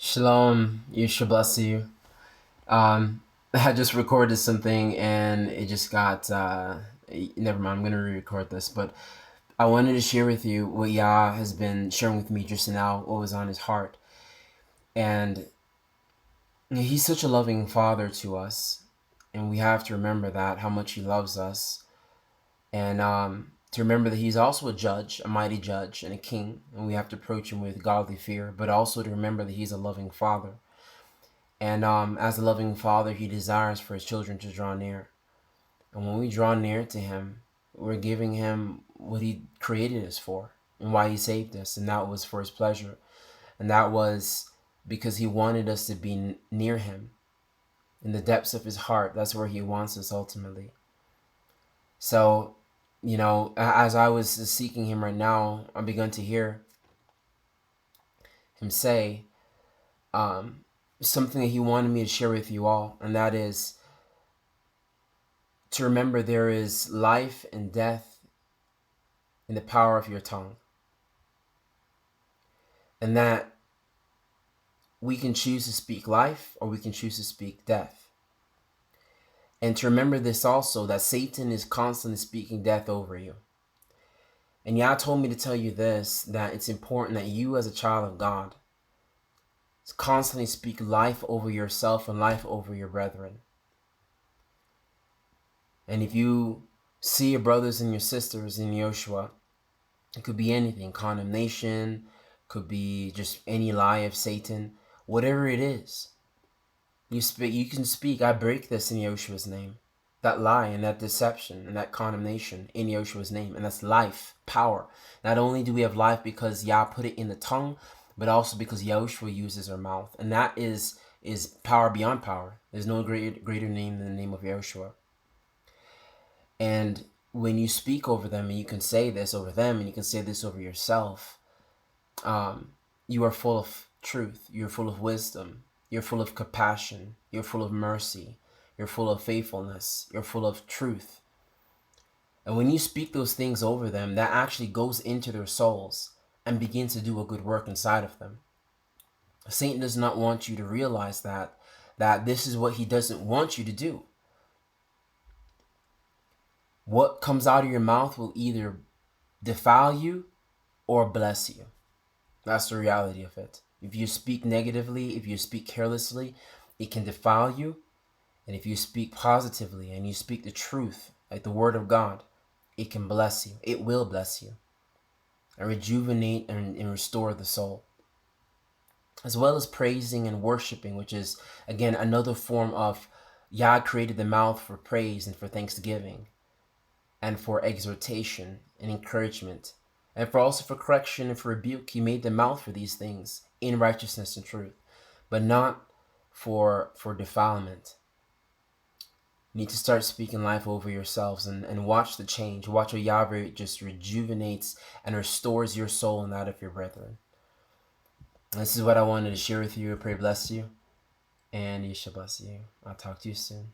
Shalom, Yeshua bless you. I just recorded something and it just got, never mind, I'm going to re-record this, but I wanted to share with you what Yah has been sharing with me just now, what was on his heart. And he's such a loving father to us, and we have to remember that, how much he loves us. And to remember that he's also a judge, a mighty judge, and a king, and we have to approach him with godly fear, but also to remember that he's a loving father. And as a loving father, he desires for his children to draw near. And when we draw near to him, we're giving him what he created us for and why he saved us. And that was for his pleasure. And that was because he wanted us to be near him. In the depths of his heart, that's where he wants us ultimately. So, as I was seeking him right now, I begun to hear him say something that he wanted me to share with you all. And that is to remember there is life and death in the power of your tongue. And that we can choose to speak life or we can choose to speak death. And to remember this also, that Satan is constantly speaking death over you. And Yah told me to tell you this, that it's important that you as a child of God constantly speak life over yourself and life over your brethren. And if you see your brothers and your sisters in Yoshua, it could be anything, condemnation, could be just any lie of Satan, whatever it is. You can speak, I break this in Yoshua's name. That lie and that deception and that condemnation in Yoshua's name. And that's life, power. Not only do we have life because Yah put it in the tongue, but also because Yoshua uses our mouth. And that is power beyond power. There's no greater name than the name of Yoshua. And when you speak over them, and you can say this over them, and you can say this over yourself, you are full of truth. You're full of wisdom. You're full of compassion. You're full of mercy. You're full of faithfulness. You're full of truth. And when you speak those things over them, that actually goes into their souls and begins to do a good work inside of them. Satan does not want you to realize that this is what he doesn't want you to do. What comes out of your mouth will either defile you or bless you. That's the reality of it. If you speak negatively, if you speak carelessly, it can defile you. And if you speak positively and you speak the truth, like the word of God, it can bless you. It will bless you and rejuvenate and restore the soul. As well as praising and worshiping, which is, again, another form of Yah created the mouth for praise and for thanksgiving and for exhortation and encouragement, and for correction and for rebuke. He made the mouth for these things in righteousness and truth, but not for defilement. You need to start speaking life over yourselves and watch the change. Watch how Yahweh just rejuvenates and restores your soul and that of your brethren. This is what I wanted to share with you. I pray bless you, and Yeshua bless you. I'll talk to you soon.